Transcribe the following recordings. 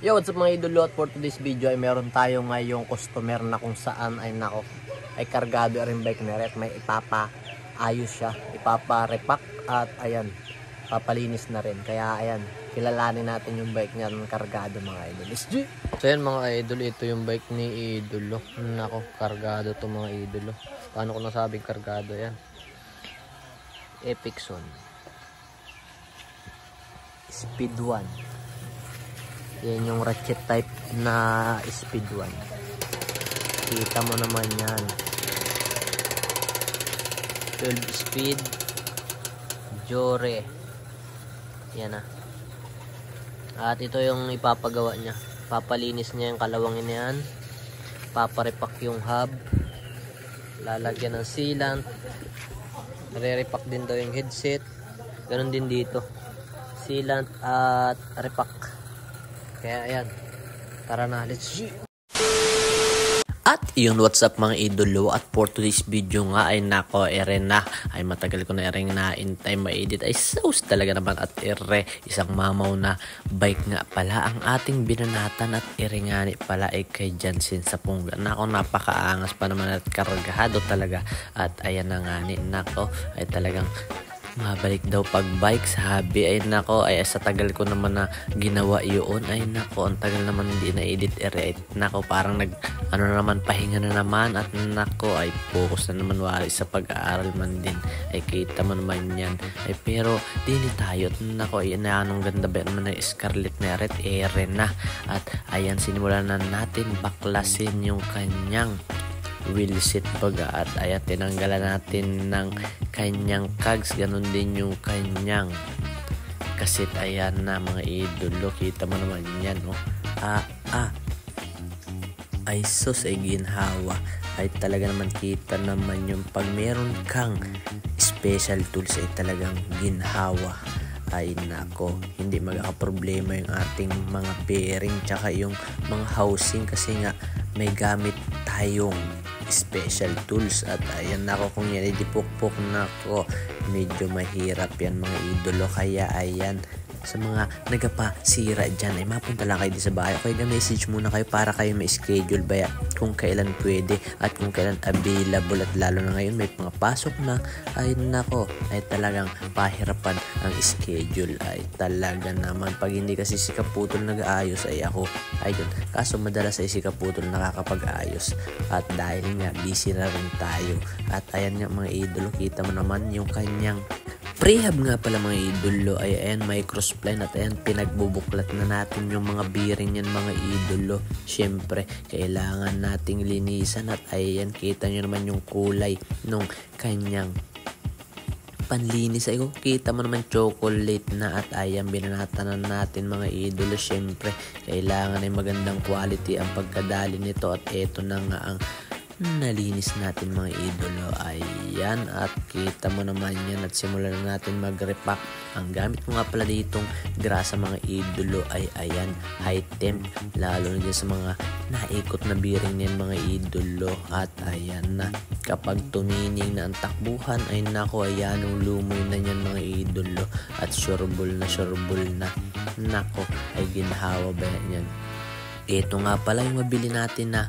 Yo, what's up mga idolo, at for today's video ay meron tayo ngayong customer na kung saan ay nako ay kargado rin bike na rin, may ipapaayos siya, ipaparepack at ayan, papalinis na rin. Kaya ayan, kilalanin natin yung bike niya ng kargado mga idol. So ayan mga idol, ito yung bike ni idolo. Nako, kargado to mga idolo. Paano ko nasabing kargado yan? Epicson Speed 1. Yan yung ratchet type na Speed 1. Kita mo naman yan. 12 speed. Jore. Yan na. At ito yung ipapagawa niya. Papalinis niya yung kalawangin na yan. Paparepack yung hub. Lalagyan ng sealant. Re-repack din daw yung headset. Ganon din dito. Sealant at repack. Kaya ayan, tara na, let's go. At yun, what's up mga idolo, at for today's video nga ay nako ere na, ay matagal ko na ereng na in time ma-edit, ay sauce talaga naman. At ere, isang mamaw na bike nga pala ang ating binanatan, at ere nga ni pala ay kay Jansen sa Pungga. Nako, napakaangas pa naman at kargado talaga. At ayan na nga ni, nako ay talagang mabalik daw pag bike sa hobby. Ay nako, ay sa tagal ko naman na ginawa yun, ay nako, ang tagal naman hindi na edit ere. Nako, parang ano na naman, pahinga na naman. At nako, ay focus na naman wali sa pag-aaral man din, ay kita mo naman yan. Ay pero dini tayo, at nako, yan na anong ganda ba naman na Scarlett na ere na. At ayan, sinimulan na natin baklasin yung kanyang wheelset baga. At ayan, tinanggalan natin ng kanyang cogs, ganun din yung kanyang kasit. Ayan na mga idolo, kita mo naman yan, no? Ay sus, ay ginhawa. Ay talaga naman, kita naman yung pag meron kang special tools ay talagang ginhawa. Ay nako, hindi magkakaproblema yung ating mga bearing tsaka yung mga housing, kasi nga may gamit tayong special tools. At ayan nako, kung yan ay dipukpok, nako, medyo mahirap yan mga idolo. Kaya ayan, sa mga nagapasira dyan, ay mapunta lang kayo di sa bahay. Okay, message muna kayo para kayo may schedule ba kung kailan pwede at kung kailan available. At lalo na ngayon may mga pasok na, ay nako, ay talagang pahirapan ang schedule. Ay talaga naman, pag hindi kasi si Kaputol nag-aayos, ay ako, ayun, kaso madalas ay si Kaputol nakakapag-ayos. At dahil nga busy na rin tayo. At ayan nga mga idolo, kita mo naman yung kanyang prehab nga pala mga idolo. Ay ayan, may crosspline. At ayan, pinagbubuklat na natin yung mga bearing yan mga idolo. Syempre, kailangan nating linisan. At ayan, kita nyo naman yung kulay nung kanyang panlinis. Ay kita mo naman chocolate na. At ayan, binanatan na natin mga idolo. Syempre, kailangan ay magandang quality ang pagkadali nito. At eto na nga ang nalinis natin mga idolo. Ayan, at kita mo naman yan. At simulan na natin mag-repack. Ang gamit mo nga pala ditong grasa mga idolo ay ayan, high temp, lalo na dyan sa mga naikot na bearing yan mga idolo. At ayan na, kapag tumining na ang takbuhan, ay nako, ayan ang lumoy na yan mga idolo. At sureball na nako, ay ginhawa ba yan? Ito nga pala yung mabili natin na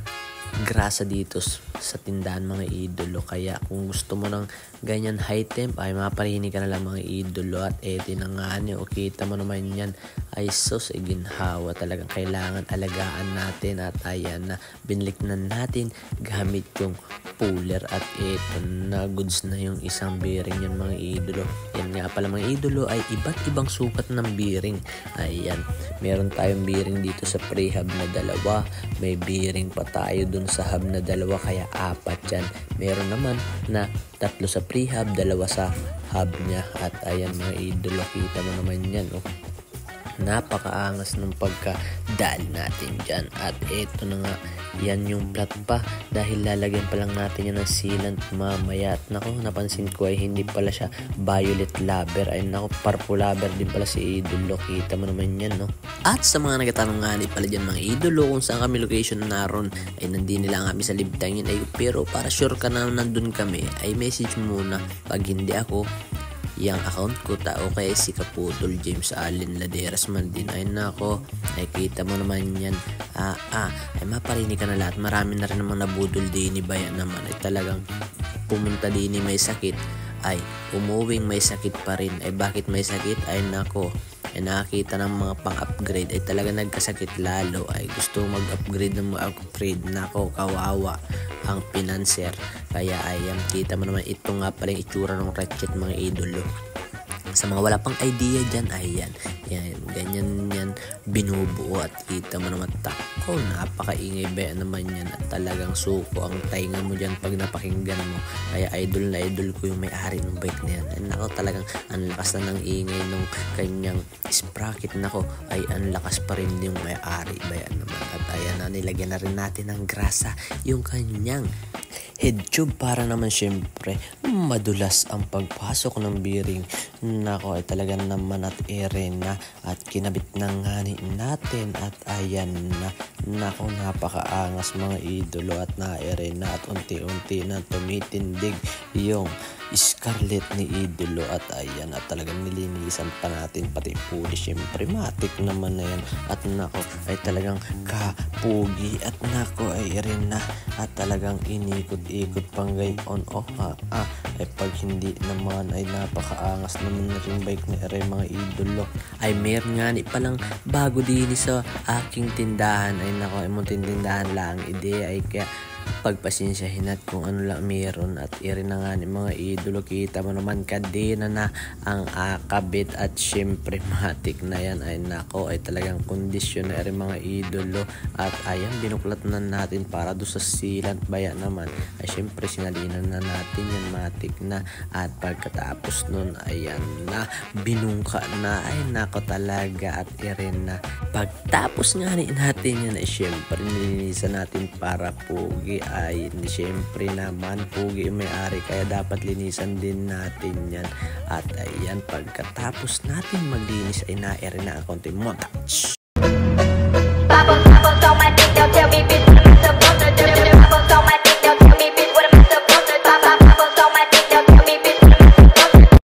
grasa dito sa tindahan mga idolo. Kaya kung gusto mo ng ganyan high temp, ay maparinig ka na lang mga idolo. At eto na nga niyo, kita mo naman yan, ay sus, ay ginhawa, talagang kailangan alagaan natin. At ayan na, binlik na natin gamit yung puller. At eto na, goods na yung isang bearing yan mga idolo. Yan nga pala mga idolo, ay iba't ibang sukat ng bearing. Ayan, meron tayong bearing dito sa pre-hub na dalawa, may bearing pa tayo dun sa hub na dalawa, kaya apat yan. Meron naman na 3 sa pre-hub, 2 sa hub niya. At ayan mga idolo, kita mo naman yan, oh. Napakaangas ng pagkadal natin dyan. At eto na nga, yan yung plat pa, dahil lalagyan pa lang natin yan ng sealant mamaya. At nako, napansin ko ay hindi pala siya violet lubber, ay nako, purple lubber din pala si idolo. Kita mo naman yan, no? At sa mga nagatanong nga pala dyan mga idolo, kung saan kami location naroon, ay nandini lang kami sa Libtangin. Ay pero para sure ka na nandun kami, ay message mo muna. Pag hindi ako, yung account ko tao kaya si Kaputol James Allen Laderas man din ay nako ay kita mo naman yan ay maparinig ka na lahat, marami na rin namang nabudol din ni bayan naman ay talagang pumunta din ni may sakit ay umuwing may sakit pa rin. Ay bakit may sakit? Ay nako ay nakakita ng mga pang-upgrade ay talaga nagkasakit lalo ay gusto mag-upgrade ng mag-upgrade. Nako kawawa ang pinanser kaya ay kita mo naman ito nga pala yung itsura ng Ratchet mga idolo. Sa mga wala pang idea dyan, ayan, ganyan yan binubuo at kita mo naman tako, napakaingay ba naman yan at talagang suko ang tainga mo dyan pag napakinggan mo. Kaya idol na idol ko yung may-ari ng bike na yan. Ay nako talagang ang lakas na ng ingay nung kanyang sprocket, nako ay ang lakas pa rin yung may-ari ba yan naman. At ayan na, nilagyan na rin natin ng grasa yung kanyang head tube para naman syempre madulas ang pagpasok ng bearing. Nako ay talaga naman at na at kinabit na nga natin at ayan na. Nako napakaangas mga idolo at na at unti-unti na tumitindig yung Scarlett ni idolo at ayan at talagang nilinisan pa natin pati puli, syempre matik naman na yan at nako ay talagang kapugi at nako ay na at talagang inikot-ikot pang gayon ay pag hindi naman ay napakaangas naman na rin bike ni mga idolo. Ay meron nga ni palang bago din sa aking tindahan ay nako ay munting tindahan lang ideya ay kaya pagpasensyahin at kung ano lang meron at na nga ni mga idolo. Kita mo naman kadena na ang akabit at syempre matik na yan ay nako ay talagang kondisyon na mga idolo at ayan binuklat na natin para do sa sealant bayan naman ay syempre sinalinan na natin yan matik na at pagkatapos nun ayan na binungka na ay nako talaga at na pagtapos nga natin yan ay syempre nilinisan natin para pogi ay siyempre naman pugi may-ari kaya dapat linisan din natin yan at ayan pagkatapos natin maglinis ay na ang konting montage.